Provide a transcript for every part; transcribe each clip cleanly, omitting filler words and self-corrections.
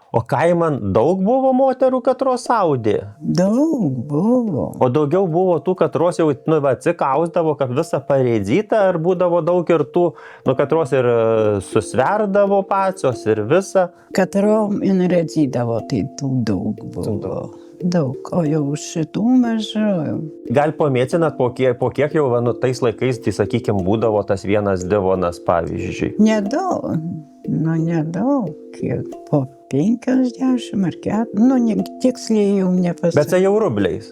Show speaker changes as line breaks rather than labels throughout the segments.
O kaiman daug buvo moterų, katros audė?
Daug buvo.
O daugiau buvo tų, katros jau, atsikausdavo, kad visą pareidzytą, ar būdavo daug ir tų, katros ir susverdavo pačios ir visą?
Katrom redzydavo, tai tų daug buvo. Daug, o jau šitų mažai.
Gal pamėcinat, po kiek jau tais laikais, tai sakykime, būdavo tas vienas divonas, pavyzdžiui?
Nedaug, nedaug, kiek po 50 ar 4, tiksliai jau nepasakysiu.
Bet tai jau rubliais?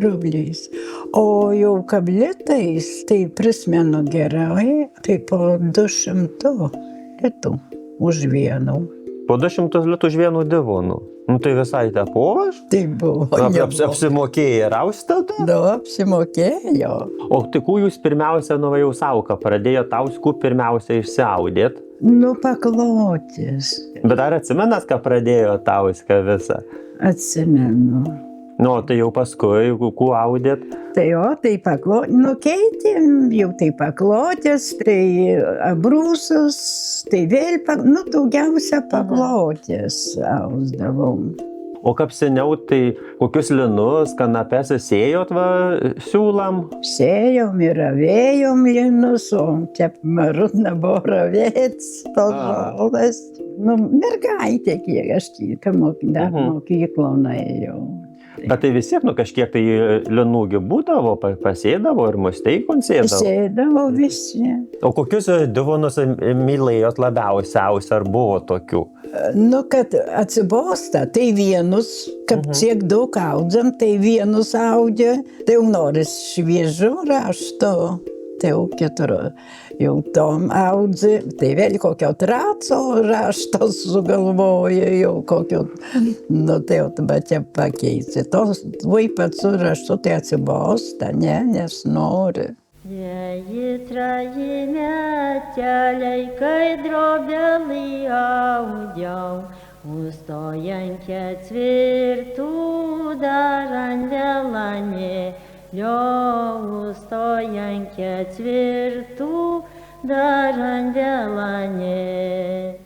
Rubliais. O jau kablitais, tai prisimenu gerai, tai po 200 litų už vieną.
Po 200 litų už vienų divonų? Tai visai tepovaš?
Tai buvo.
Apsimokėjai rausti tada?
Apsimokėjo.
O tik jūs pirmiausia jau sauką pradėjo tauskų pirmiausia išsiaudėt?
Paklotės.
Bet ar atsimenat, ką pradėjo tauską visą?
Atsimenu.
Tai jau paskui, kuo audėt?
Tai keitėm, jau tai paklotės, tai abrūsus, tai vėl, daugiausia paklotės ausdavom.
O kaip seniau, tai kokius linus, kanapes sėjot siūlam?
Sėjom ir avėjom linus, o čia marutna buvo ravėts, tos žolas. Mergaitė, kiek aš mokyklą nuėjau.
Bet tai vis tiek, kažkiek tai linųgi būdavo, pasėdavo ir musteikon sėdavo?
Sėdavo visi.
O kokius divonus mylėjot labiausiai, ar buvo tokių?
Kad atsibosta, tai vienus, kad tiek daug audzam, tai vienus audė, tai jau noris šviežų rašto. Tai jau jau tom audzi, tai vėl kokio traco rašto sugalvoja, jau kokio, tai jau čia pakeisi. Tos pats su raštu tai atsibosta, nes nori.
Jei traji meteliai, kai drobelį audiau, užstojant ketvirtų dar andelanė, užstojant ketvirtų dar andelanė.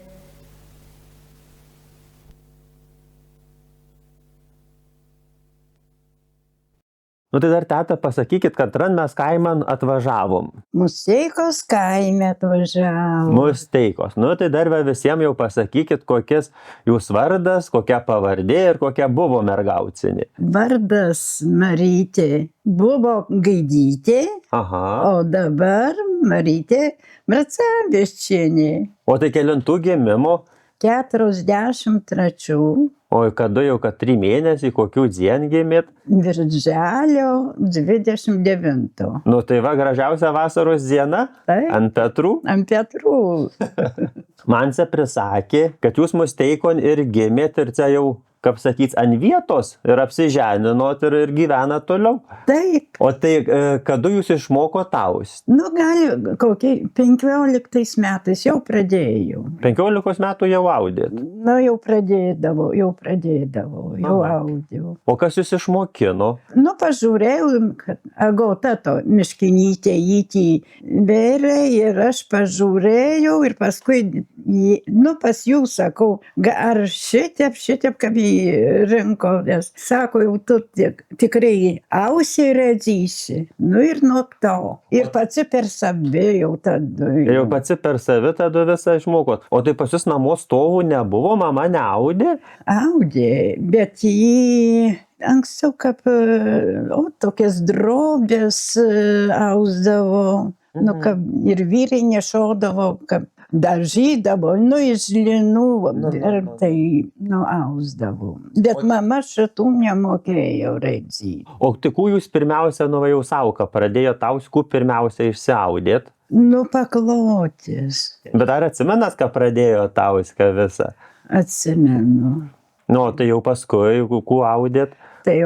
Tai dar, teta, pasakykit, kad mes kaiman atvažiavom.
Musteikos kaime atvažiavom.
Musteikos. Tai dar visiems jau pasakykit, kokias jūs vardas, kokia pavardė ir kokia buvo mergaucinė.
Vardas Marytė buvo Gaidytė, o dabar Marytė Bracevičienė.
O tai kelintų gimimo?
43.
O kada jau, kad 3 mėnesiai, kokių dzien gimėt?
Birželio 29.
Tai gražiausia vasaros diena?
Taip.
Ant Petrų?
Ant Petrų.
Man se prisakė, kad jūs Musteikon ir gimėt ir čia jau, kaip sakyt, ant vietos ir apsiženinot ir gyvenat toliau.
Taip.
O tai kada jūs išmoko tausti?
Gali kokiai 15 metais jau pradėjau.
15 metų jau audėt?
Jau pradėdavau, jau audėjau.
O kas jūs išmokino?
Pažiūrėjau, kad Agotato Miškinytė įtį vėrė ir aš pažiūrėjau ir paskui, pas jų sakau, ar šitiep, kaip į rinkovės. Sako, jau tu tikrai ausiai redzysi. Ir nuo to. Ir pati per savi jau tada.
Jau pati per savi tada visą išmokot. O tai pas jūs namo stovų nebuvo, mama neaudė?
Audė, bet jį anksčiau kaip tokias drobės ausdavo. Ir vyrai nešodavo, kaip dažydavo, iš linų, ir tai ausdavo. Bet mama šitų nemokėjo redzyti.
O tik jūs pirmiausia, jau sauką pradėjo tauskų pirmiausia išsiaudėt?
Paklotės.
Bet ar atsimenat, ką pradėjo tauską visą?
Atsimenu.
Tai jau paskui, kuo audėt?
Tai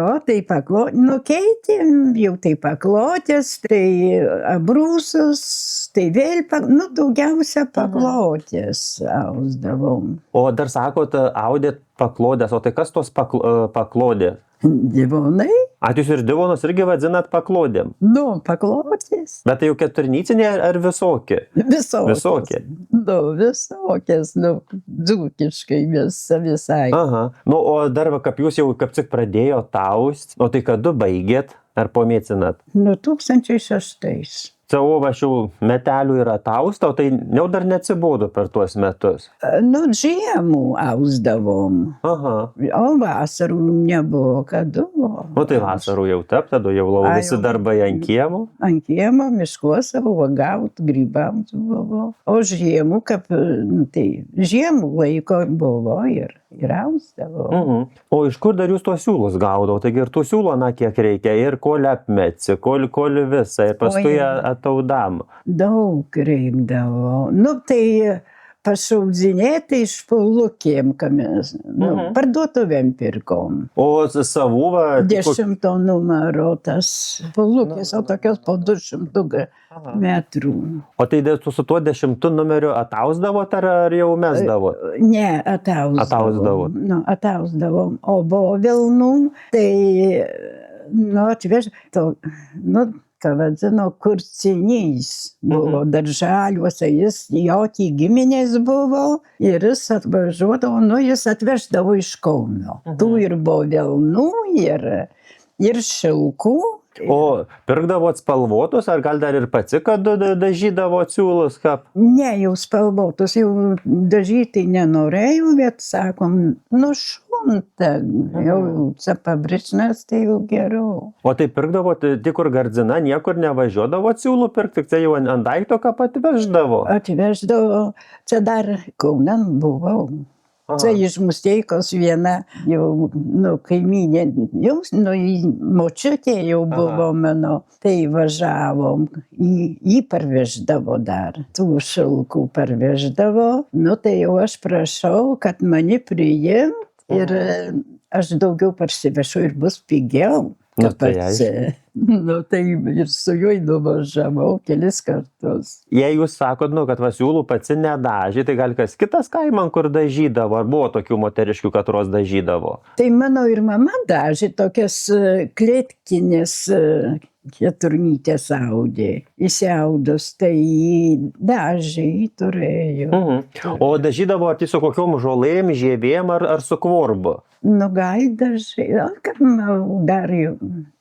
keitėm, jau tai paklotės, tai abrūsus, tai vėl, daugiausia paklotės ausdavom.
O dar sakot, audėt paklodės, o tai kas tos paklodės?
Divonai.
Jūs ir divonus irgi vadzinat paklodėm.
Nu, paklotės.
Bet tai jau keturnyciniai ar visokie? Visokie.
Nu, visokias, nu, dzūkiškai visai.
Aha. Nu, o dar va, kaip jūs jau kaip tik pradėjo taust, o tai kada baigėt ar pomėcinat?
Nu, 2006.
Savo vašių metelių yra tausta, o tai jau dar neatsibodo per tuos metus.
Nu, žiemų ausdavom.
Aha.
O vasarų nebuvo, kada.
O tai vasarų jau tap, tada jau visi darbai ant kiemo.
Ant kiemo, miškuose uogaut, grybaut buvo. O žiemų, kaip, tai žiemų laiko buvo ir ausdavo.
O iš kur dar jūs tuos siūlus gaudavo? Taigi ir tų siūlų, na, kiek reikia, ir kol apmetsi, kol visą, ir paskui ataudam.
Daug reikdavo. Nu, tai pašaudzinėti iš paulukėm, kamis, nu, parduotuvėm pirkom.
O savų va...
10 numero tas paulukės, o tokios po 200 metrų.
O tai su tuo 10 numeriu atausdavot ar jau mesdavo?
Ne, atausdavo. Nu, atausdavom. O buvo vilnų, tai, nu, atvež, to, nu, ką vadino, kurcinys buvo darželiuose, jis jokį giminės buvo ir jis atvažiuodavo, nu, jis atveždavo iš Kauno. Tų ir buvo vilnų ir šilkų.
O pirkdavot spalvotus, ar gal dar ir pati, kad dažydavot siūlus?
Ne, jau spalvotus, jau dažyti nenorėjau, bet sakom, nu šunta, jau pabrišnas, tai jau geriau.
O tai pirkdavot tik kur Gardzina, niekur nevažiuodavot siūlų pirkti, tai jau ant daikto ką atveždavo?
Atveždavo, čia dar Kaunan buvau. Čia iš Musteikos viena jau, nu, kaimynė, jau, nu, močiutė jau buvo mano, tai važiavom, jį parveždavo dar, tų šilkų parveždavo, nu, tai jau aš prašau, kad mane priimt ir aš daugiau parsivešu ir bus pigiau.
Nu, tai
nu, tai ir su juo nuvažiavau kelis kartus.
Jei jūs sakot, nu, kad siūlų pats nedažė, tai gal kas kitas kaiman, kur dažydavo, ar buvo tokių moteriškių, katros dažydavo?
Tai mano ir mama dažė tokias klėtkinės keturnytės audė. Įsiaudus, tai dažė, turėjo.
O dažydavo ar tai su kokiom žolėm, žievėm ar su kvorbu?
Nu, gal dažai, kad dar jau,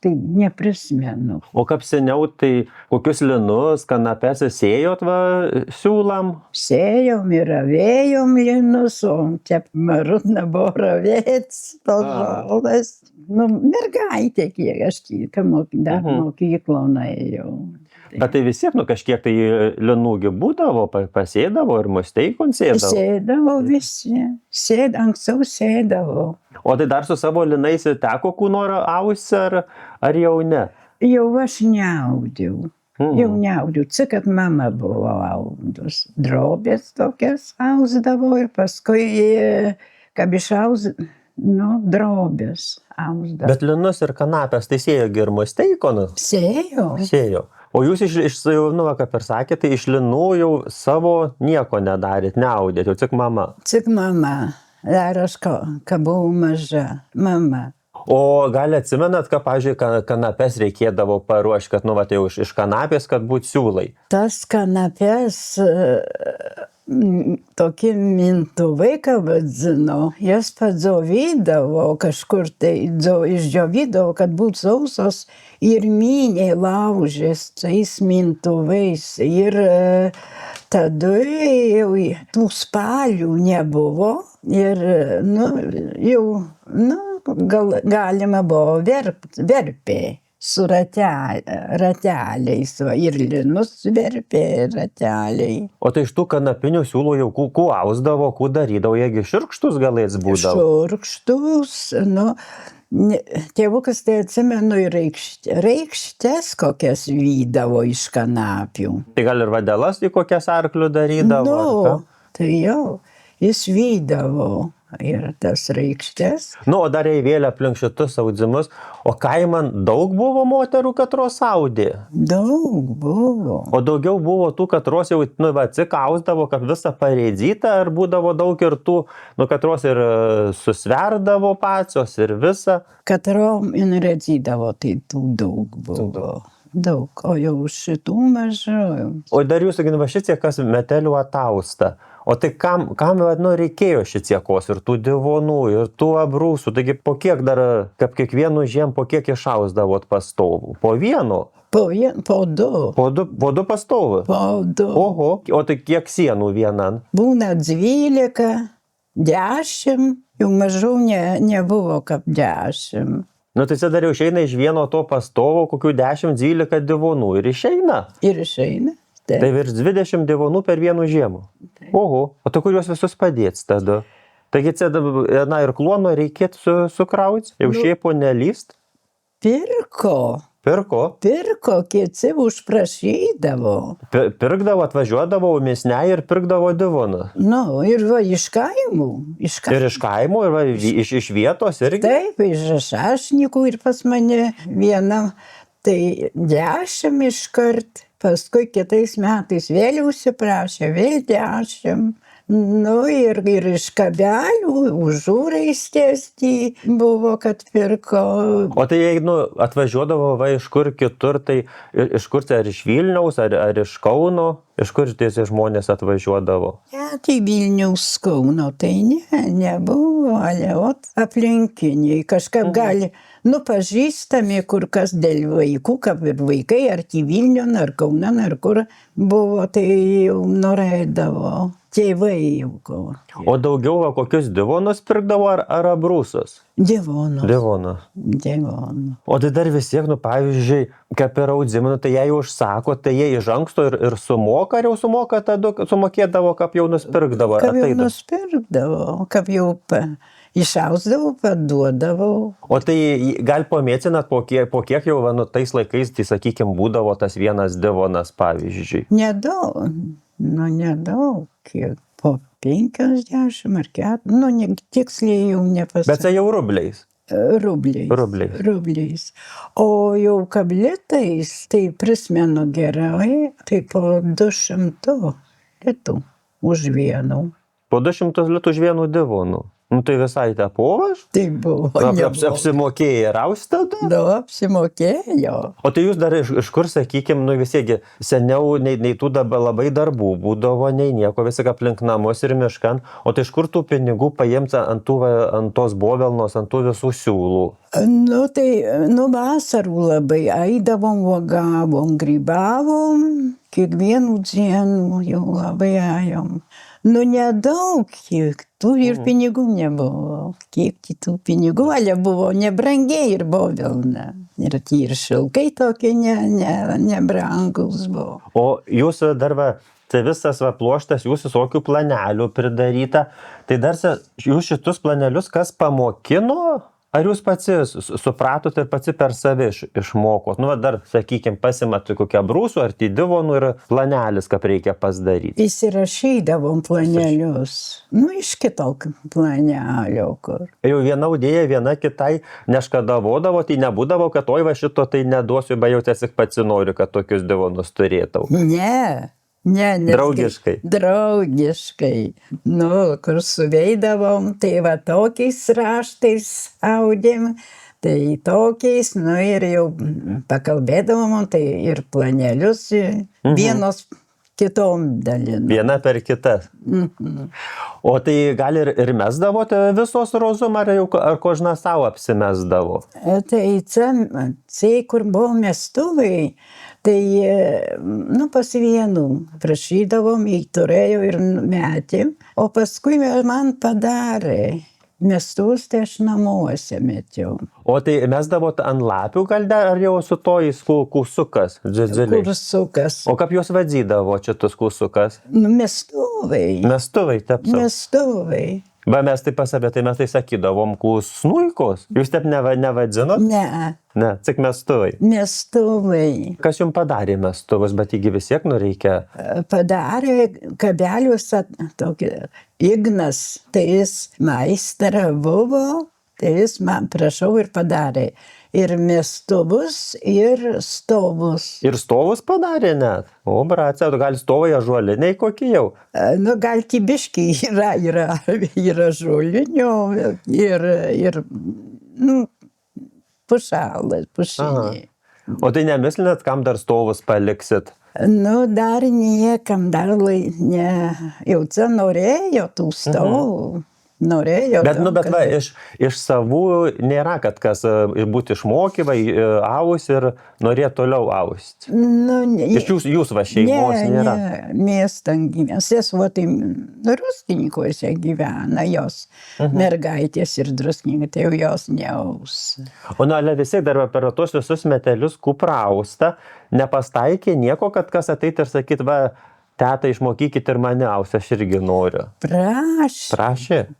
tai neprisimenu.
O kaip seniau, tai kokius linus, kanapes sėjot siūlam?
Sėjom ir ravėjom linus, o čia marutna buvo ravėts, tos žolės. Nu, mergaitė, kiek aš dar mokyklą nuėjau.
Bet tai vis tiek, nu, kažkiek tai linųgi būdavo, pasėdavo ir musteikon sėdavo?
Sėdavo visi, anksčiau sėdavo.
O tai dar su savo linais teko kūnorą austi, ar jau ne?
Jau aš neaudiau. Jau neaudiau, tik kad mama buvo audus. Drobės tokias ausdavo ir paskui, kad išaus, nu, drobės ausdavo.
Bet linus ir kanapės tai sėjo ir musteikonų? Sėjo. O jūs nu, kaip ir sakėte, iš linų jau savo nieko nedarėt, neaudėt, jau tik mama?
Tik mama. Dar aš, kai buvau maža, mama.
O gal atsimenat, kad, pavyzdžiui, kanapes reikėdavo paruošti, kad, nu, tai jau iš kanapės, kad būtų siūlai? Tas
kanapes, tokie mintuvai, ką vadzino, jas padzovydavo kažkur, tai išdžiovydavo, kad būtų sausos ir miniai laužės tais mintuvais. Ir tada jau tų spalių nebuvo ir, nu, jau, nu, galima buvo verpė su rateliais, ir linus verpė rateliai.
O tai iš tų kanapinių siūlų jau kuo ausdavo, kuo darydavo, jiegi širkštus galės būdavo?
Širkštus, nu, tėvukas, tai atsimenu, ir reikštes kokias vydavo iš kanapių.
Tai gal ir vadelas į kokias arklių darydavo?
Nu, tai jau, jis vydavo. ir tas reikštes.
Nu, o dar įvėlė aplink šitus audzimus. O kaiman daug buvo moterų, katros audė?
Daug buvo.
O daugiau buvo tų, katros jau, nu, atsikausdavo, kad visą pareidzytą, ar būdavo daug ir tų, nu, katros ir susverdavo pačios ir visą?
Katrom inredzydavo, tai tų daug buvo. Daug, o jau šitų mažiau.
O dar jūsų ginvašicie, kas metelių atausta. O tai kam nu, reikėjo šitiekos ir tų divonų, ir tų abrūsų? Taigi po kiek dar, kaip kiekvienu žiem, po kiek išausdavot pastovų? Po vieno?
Po du.
Po du pastovų?
Po du.
Oho, o tai kiek sienų vienan?
Būna 12, 10, jau mažiau nebuvo kaip 10.
Nu tai čia dar jau išeina iš vieno to pastovo kokių 10-12 divonų ir išeina.
Ir išeina.
Tai virš 20 divonų per vienų žiemų. Oho, o tai kur juos visus padėts tada? Taigi čia, na, ir kluono reikėtų sukrauti, jau šiepo nelyst?
Pirko, kieci užprašydavo.
Pirkdavo, atvažiuodavo misne ir pirkdavo divoną.
Nu, ir va, iš kaimų.
Ir iš kaimų, ir va, iš vietos irgi?
Taip, iš Šašnikų ir pas mane vienam, tai 10 iškart, paskui kitais metais vėl užsiprašė, vėl 10. Nu ir iš kabelių, užūrais tiesti buvo, kad pirko.
O tai jei, nu, atvažiuodavo va iš kur kitur, tai iš kur tai ar iš Vilniaus, ar iš Kauno, iš kur tiesiai žmonės atvažiuodavo?
Ja, tai Vilniaus Kauno, tai nebuvo, ot aplinkiniai, kažkaip gali, nu, pažįstami kur kas dėl vaikų, kaip ir vaikai, ar į Vilnių, ar Kauną, ar kur buvo, tai jau norėdavo. Tėvai jau ko.
O daugiau va, kokius divonus pirkdavo ar abrūsus?
Divonus.
Divonų. O tai dar vis tiek, nu, pavyzdžiui, kaip ir audzimų, tai jei užsako, tai jie iš anksto ir sumoka, ar jau sumoka, tada sumokėdavo, kaip jau nuspirkdavo?
Kaip jau nuspirkdavo, kaip jau išausdavo, paduodavo.
O tai gal pamėcinat, po kiek jau, va, nu, tais laikais, tai sakykim, būdavo tas vienas divonas, pavyzdžiui?
Nedaug, kiek po 50 ar 4, nu, tiksliai jau nepasakysiu.
Bet tai jau rubliais?
Rubliais. O jau kablitais, tai prisimenu gerai, tai po 200 litų už vienų.
Po 200 litų už vienų divonų? Nu tai visai te považ?
Tai buvo.
Apsimokėjai rausti tada?
Nu, apsimokėjo.
O tai jūs dar iš kur, sakykim, nu visiegi seniau nei tų dabar labai darbų būdavo, nei nieko, visi aplink namus ir miškan. O tai iš kur tų pinigų paimti ant tos bovelnos, ant tų visų siūlų?
Nu tai, vasarų labai eidavom, uogavom, grybavom, kiekvienų dienų jau labai ėjom. Nu, nedaug, kiek tų ir pinigų nebuvo. Kiek tų pinigų, ale buvo nebrangiai ir bovelna. Ir šilkai tokie nebrangus buvo.
O jūs dar tai visas pluoštas, jūs visokių planelių pridaryta. Tai dar jūs šitus planelius kas pamokino? Ar jūs pats supratot ir pats per save išmokot? Nu, dar, sakykim, pasimat kokią brūsų ar divonų ir planelis, kaip reikia pasidaryti.
Įsirašydavom planelius. Nu, iš kitokio planelio, kur.
Jau viena audėja, viena kitai neškadavodavo, tai nebūdavo, kad oi va šito tai neduosiu, bet jau tiesiog pats noriu, kad tokius divonus turėtau.
Ne.
Draugiškai.
Draugiškai. Nu, kur suveidavom, tai va tokiais raštais audėm, tai tokiais, nu ir jau pakalbėdavom, tai ir planelius vienos kitom dalim.
Viena per kitas. O tai gal ir mesdavote visos rozum, ar kožna savo apsimesdavo?
Tai kur buvo mestuvai, tai, nu, pas vienų prašydavom, turėjau ir metėm, o paskui man padarė. Mestuvus tai aš namuose metiau.
O tai mesdavot ant lapių gal ar jau su tojais kūsukas?
Kūsukas.
O kaip jūs vadzydavo šitus kūsukas?
Nu, mestuvai.
Mestuvai, tapsau.
Mestuvai.
Ba mes tai pasabė, tai mes tai sakydavom kūsnuikos. Jūs taip nevadzinot?
Ne.
Ne, tik mestuvai.
Mestuvai.
Kas jums padarė mestuvus, bet įgi vis tiek reikia.
Padarė kabelius tokį. Ignas, tai jis maistra buvo, tai jis man, prašau, ir padarė. Ir mestuvus, ir stovus.
Ir stovus padarė net. O, bracia, gal stovai ąžuoliniai kokie jau?
Nu, gal kibiškai yra žolinių ir nu, pušalas, pušiniai.
O tai nemislinat, kam dar stovus paliksit?
Nu, dar niekam, ne, jau čia norėjo tų stovų. Norėjo.
Bet, bet va, iš savų nėra, kad kas būtų išmokymai, aus ir norėtų toliau austi.
Nu,
iš jūs va šeimos nėra.
Ne, miestan gyvena. Sesuo tai druskininkuose gyvena, jos mergaitės ir druskininkai, tai jau jos neaus.
O nu, ale vis tiek dar per tos visus metelius kuprausta, nepastaikė nieko, kad kas ateit ir sakyt, va, teta, išmokykit ir mane austi, aš irgi noriu.
Prašė,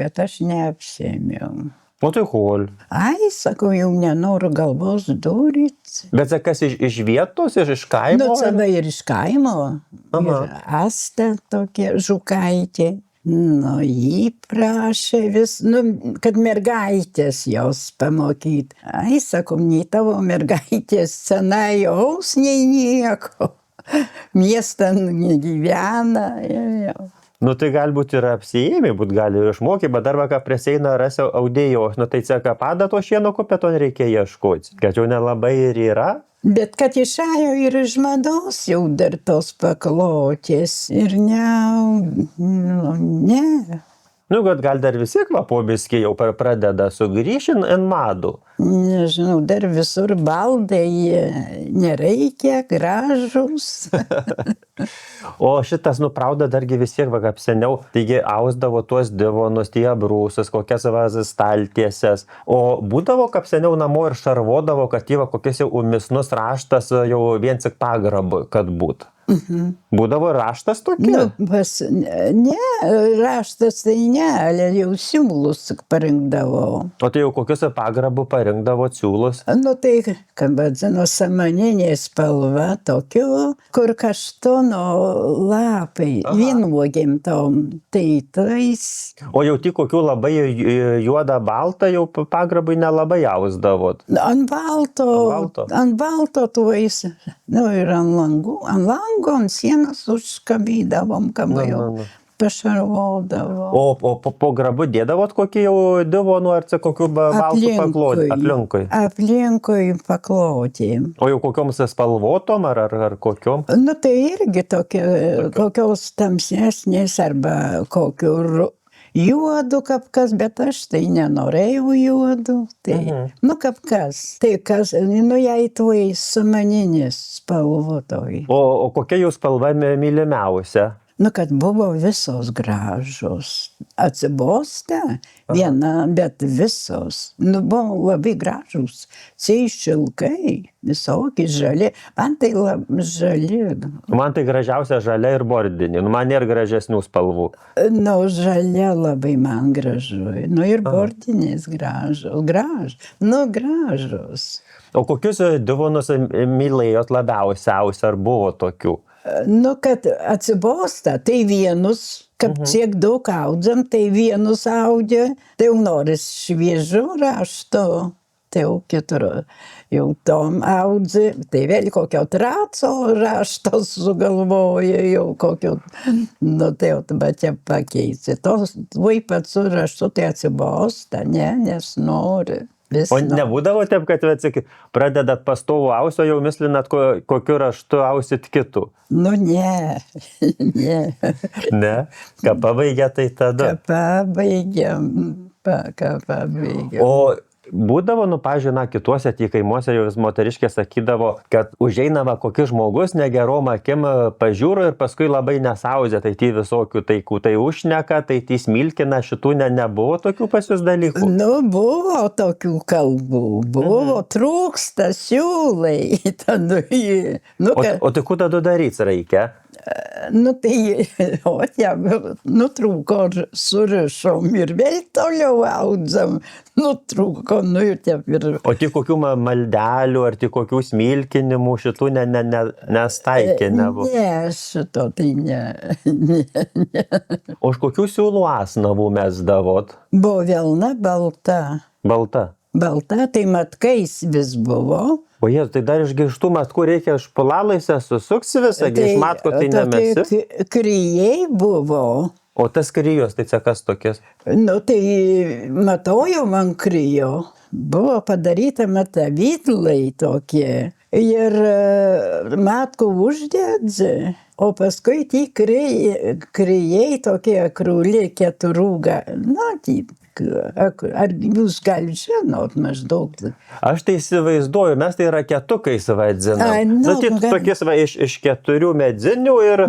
bet aš neapsėmiau.
O tai hol.
Ai, sakau, jau nenoriu galvos durit.
Bet kas iš vietos, iš kaimo?
Nu, sava ir iš kaimo. Ir Asta tokia Žukaitė. Nu, jį prašė vis, nu, kad mergaitės jos pamokyt. Ai, sakau, nei tavo mergaitės senai aus, nei nieko. Miestą gyvena.
Nu tai galbūt ir apsiėmė, būt gali išmokyti, bet dar vakar prie seino rasi audėjos, nu tai ceka pada to šieno kupeto reikia ieškoti, kad jau nelabai ir yra.
Bet kad išėjo ir iš mados jau dar tos paklotės ir ne.
Nu, kad gal dar vis tiek va po biskį jau pradeda sugrįžti ant madų.
Nežinau, dar visur baldai nereikia, gražus.
O šitas nuprauda dargi vis tiek, va kaip seniau, taigi ausdavo tuos divonus, tie brūsus, kokias vazas staltiesės. O būdavo, kaip seniau namo ir šarvodavo, kad jie va kokias jau umisnus raštas jau vien tik pagrabu, kad būtų. Būdavo raštas tokie?
Nu, ne, raštas tai ne, ale jau siūlus parinkdavo.
O tai jau kokius pagrabų parinkdavo siūlus?
Nu tai, kad vadinu, samaninė spalva tokiu, kur kaštono lapai, vynuogėm tom, tai tais.
O jau tik kokių labai juodą baltą jau pagrabai nelabai ausdavot?
Ant balto tuos, nu ir ant langų, ant sienos užkabydavom, kam jau pašarvodavo.
O po grabu dėdavot kokį jau divonų ar kokių baltų paklotį?
Aplinkui paklotį.
O jau kokiom spalvotom ar kokiom?
Nu tai irgi kokios tamsesnės arba kokių juodų kapkas, bet aš tai nenorėjau juodų. Tai, nu kapkas. Tai kas, nu jai tuoj sumaninis spalvotoj.
O kokia jų spalva mylimiausia?
Nu, kad buvo visos gražos. Atsibosta viena, bet visos. Nu, buvo labai gražus. Šilkai, visokie žali. Man tai žali.
Man tai gražiausia žalia ir bordinė. Nu, man nėra gražesnių spalvų.
Nu, žalia labai man gražu. Nu, ir bordinės gražus. Nu, gražus.
O kokius divonus mylėjot labiausiai, ar buvo tokių?
Nu, kad atsibosta, tai vienus, kad tiek daug audzam, tai vienus audė, tai jau noris šviežų rašto, tai jau kitur, jau tom audzi, tai vėl kokio traco rašto sugalvoja, jau kokio, nu tai jau bet čia pakeisi. Tos vaipats su raštu tai atsibosta, ne, nes nori.
O nebūdavo taip, kad pradedat pastovų ausio, jau mislinat, kokiu raštu ausit kitų?
Nu, ne.
Ne? Ką pabaigė, tai tada?
Ką pabaigėm.
O būdavo, nu, pažiūrėjau, kituose kaimuose jau vis moteriškė sakydavo, kad užeinama kokis žmogus negerom akim pažiūro ir paskui labai nesauzė, tai tai visokių taikų, tai užšneka, tai tai smilkina, šitų nebuvo tokių pas jūs dalykų?
Nu, buvo tokių kalbų, buvo, trūksta siūlai. O
tai kur tada daryti reikia?
Nu, tai, o, ja, nutrūko surišom ir vėl toliau audzam. Nutrūko, nu ir taip ir.
O tik kokių maldelių ar tik kokių smilkinimų šitų nestaikė nebuvo?
Ne, šito tai ne.
O iš kokių siūlų asnavų mesdavot?
Buvo vilna balta.
Balta.
Balta, tai matkais vis buvo.
O jie, tai dar iš gaištų matkų reikia špulalaise susuksi visą, iš matko tai nemesi?
Kryjai buvo.
O tas kryjos, tai čia kas tokias?
Nu, tai matojo man kryjo. Buvo padaryta matavytlai tokie. Ir matko uždėdzi. O paskui tie kryjai tokie krūliai keturų. Na, ar jūs gal žinot maždaug?
Aš tai įsivaizduoju, mes tai raketukais vadinam.
Nu,
tai tokias va iš 4 medzinių ir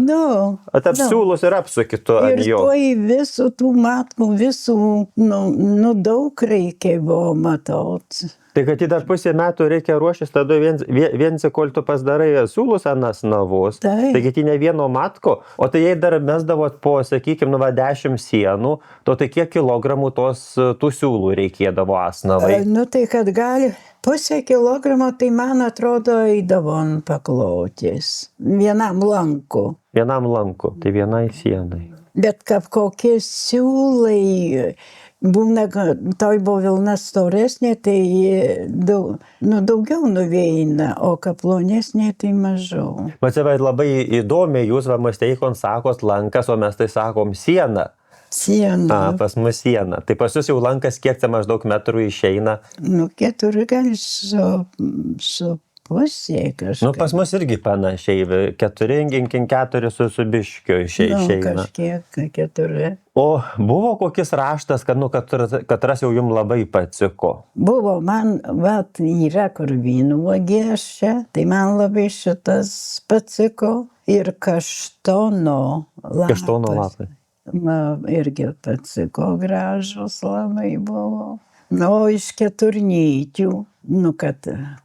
siūlus ir apsukitu ant jo.
Ir tuoj visų tų matkų, visų, nu daug reikia buvo matot.
Tai kad į dar pusę metų reikia ruoštis, tada vien kol tu pasidarai siūlus anas navus. Taigi tai ne vieno matko, o tai jei dar mesdavot po, sakykime, 10 sienų, tai kiek kilogramų tų siūlų reikėdavo asnavai?
Nu tai kad gali pusę kilogramo, tai man atrodo eidavo ant paklotis. Vienam lanku.
Vienam lanku, tai vienai sienai.
Bet kaip kokie siūlai... Būna, toj buvo vilna storesnė, tai daugiau nuveina, o kaplonesnė tai mažiau.
Bet čia labai įdomiai, jūs Masteikon sakot lankas, o mes tai sakom siena.
Siena.
Pas mus siena. Tai pas jūs jau lankas kiek čia maždaug metrų išeina?
Nu, 4 gal su pusė kažkaip.
Nu, pas mus irgi panašiai, 4 su biškiu išeina.
Nu, kažkiek 4.
O buvo kokis raštas, katras jau jums labai patiko?
Buvo, man, yra kur vynuogė čia, tai man labai šitas patiko ir kaštono lapas.
Kaštono lapai.
Irgi patiko, gražus labai buvo. Nu, iš keturnyčių,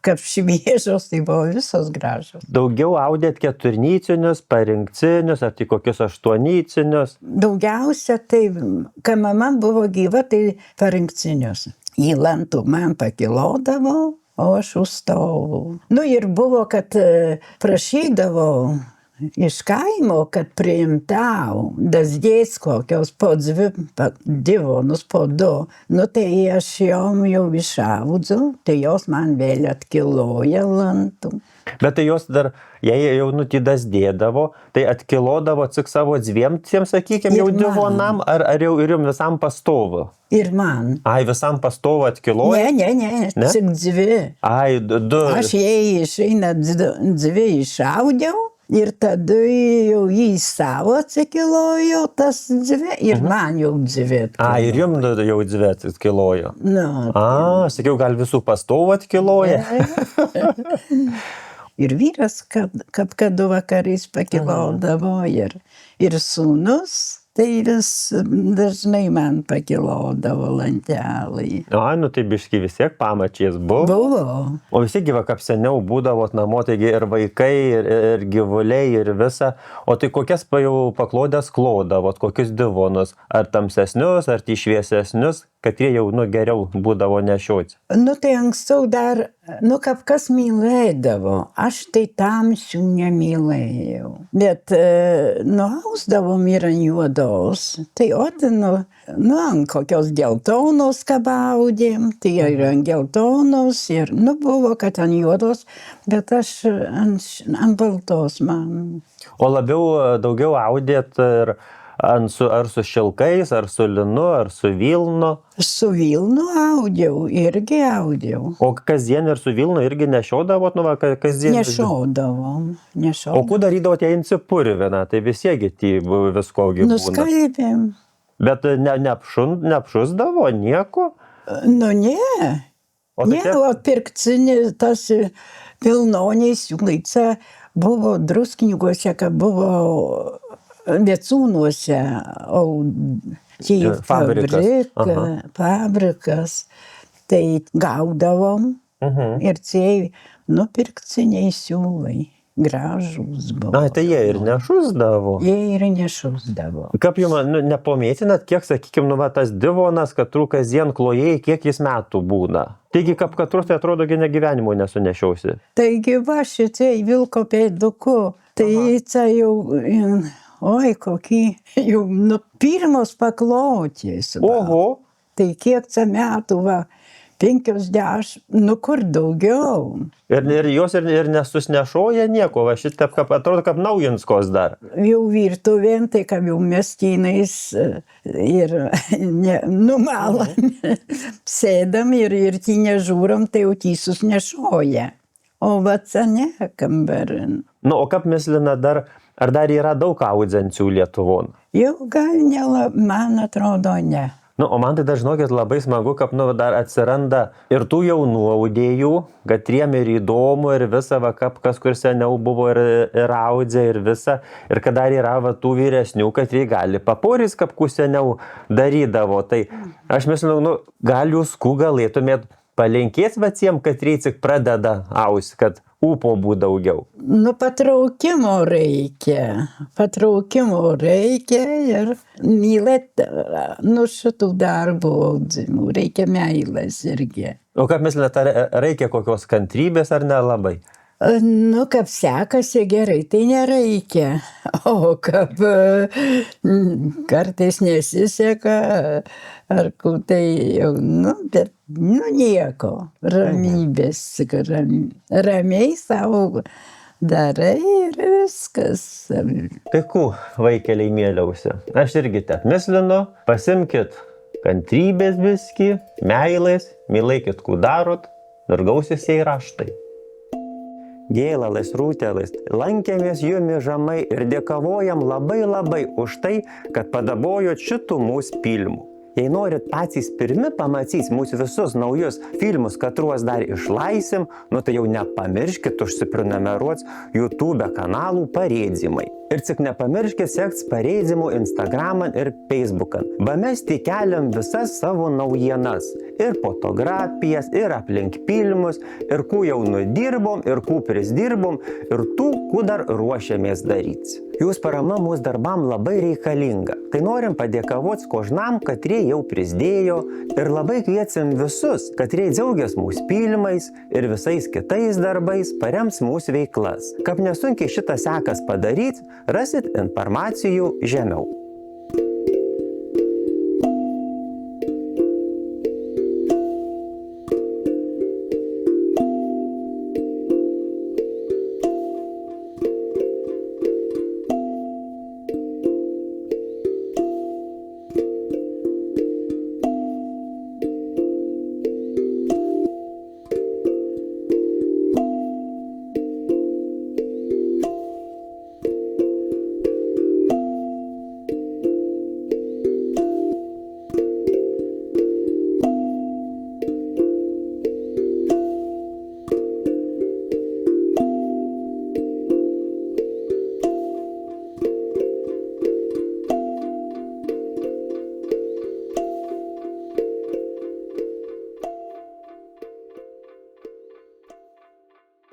kaip šviežios, tai buvo visos gražios.
Daugiau audėt keturnycinius, parinkcinius, ar tik kokius 8-nycinius?
Daugiausia, tai, kai mama buvo gyva, tai parinkcinius. Į lantų man pakilodavo, o aš užstovau. Nu ir buvo, kad prašydavau iš kaimo, kad priimtau, dazdės kokios po 2 divonus, po 2. Nu tai aš jom jau išaudzu, tai jos man vėl atkiloja lantų.
Bet tai jos dar, jei jau dazdėdavo, tai atkilodavo tik savo 2, sakykime, jau divonam, ar jau ir jums visam pastovu?
Ir man.
Ai, visam pastovu atkiloja?
Ne, tik 2.
Ai, 2.
Aš jai išeina 2 išaudiau. Ir tada jau jį savo atsikilojo tas 2 ir man jau 2 atkilojo.
Ir jums jau 2 atkilojo?
Nu.
Sakiau, gal visų pastovų atkiloja?
Ir vyras, kad vakarais pakilodavo ir sūnus, tai vis dažnai man pakilodavo lantelai.
Nu tai biški vis tiek pamačiais buvo.
Buvo.
O visi gyva, kaip seniau būdavot namo, taigi ir vaikai, ir gyvuliai, ir visa. O tai kokias jau paklodės klodavot, kokius divonus? Ar tamsesnius, ar šviesesnius, kad jie jau geriau būdavo nešioti?
Nu tai anksčiau dar, kaip kas mylėdavo. Aš tai tamsių nemylėjau. Bet nuausdavom ir ant juodos. Tai ant kokios geltonos kabaudėm, tai ir ant geltonos, ir buvo, kad ant juodos, bet aš ant baltos man.
O daugiau audėt ar su šilkais, ar su linu, ar su vilnu?
Su vilnu irgi audiau.
O kasdien ir su vilnu irgi nešiodavot, kasdien?
Nešiodavom.
O kur darydavot ją insipurviną, tai visiegi visko būna?
Nuskalbėm.
Bet neapšusdavo nieko?
Nu ne. O pirkcinė, tas vilnoniai siūlaica buvo druskininkose, kad buvo Viecūnuose, fabrikas, tai gaudavom ir pirkciniai siūlai. gražūs buvo.
Na, tai jie ir nešusdavo.
Jie ir nešusdavo.
Kaip jums, nepamėtinat, kiek, sakykime, tas divonas, kad trūk kasdien klojai, kiek jis metų būna? Taigi, kaip kad trūk, tai atrodo, ne gyvenimo nesunešiausi.
Taigi va šitai vilko pėduku, tai čia jau, oi, kokį, jau nu pirmos paklotės.
Oho.
Tai kiek čia metų, va, 50, nu kur daugiau.
Ir jos ir nesusnešoja nieko, va šitą, atrodo, kaip naujinskos dar.
Jau virtuvėn, tai kaip jau mestynais ir numalame, sėdam ir nežiūram, tai jau tysus nešoja. O va čia ne, kambarin.
Nu, o kaip mislina dar, ar dar yra daug audzenčių Lietuvon?
Jau gal ne, man atrodo ne.
Nu, o man tai dažnokit labai smagu, kad dar atsiranda ir tų jaunų audėjų, kad jiem ir įdomu ir visa, va, kaip kas, kur seniau buvo ir audzė ir visa, ir kad dar yra va, tų vyresnių, kad jie gali paporys, kaip kur seniau darydavo. Tai aš mislinau, nu, gal jūs galėtumėt palinkėt vaciem, kad jie tik pradeda austi, kad ūpo būtų daugiau.
Nu, patraukimo reikia ir mylėt, nu, šitų darbų audzimų, reikia meilės irgi.
O kaip mislinat, ar reikia kokios kantrybės ar nelabai?
Nu, kaip sekasi gerai, tai nereikia. O kaip kartais nesiseka, ar tai jau, nu, bet, nu, nieko. Ramybės, ramiai savo darai ir viskas.
Tai ku, vaikeliai mėliausi. Aš irgi taip mislinu, pasimkit kantrybės biskį, meilės, mylėkit, ku darot, ir gausis jai raštai. Gėlalais, rūtelais, lankėmės jumi žamai ir dėkavojam labai už tai, kad padabojot šitų mūsų filmų. Jei norit patys pirmi pamatys mūsų visus naujus filmus, katruos dar išlaisim, nu tai jau nepamirškit užsiprenumeruot YouTube kanalų Pareidzimai. Ir tik nepamirškit sekt Pareidzimų Instagraman ir Facebookan. Ba mes tik keliam visas savo naujienas. Ir fotografijas, ir aplink filmus, ir ku jau nudirbom, ir ku prisdirbom, ir tų, ku dar ruošiamės daryti. Jūs parama mūsų darbam labai reikalinga. Tai norim padėkavot kožnam, kad jie jau prisidėjo, ir labai kviečiam visus, kad jie džiaugias mūsų filmais ir visais kitais darbais, parems mūsų veiklas. Kaip nesunkiai šitą sekas padaryti, rasit informacijų žemiau.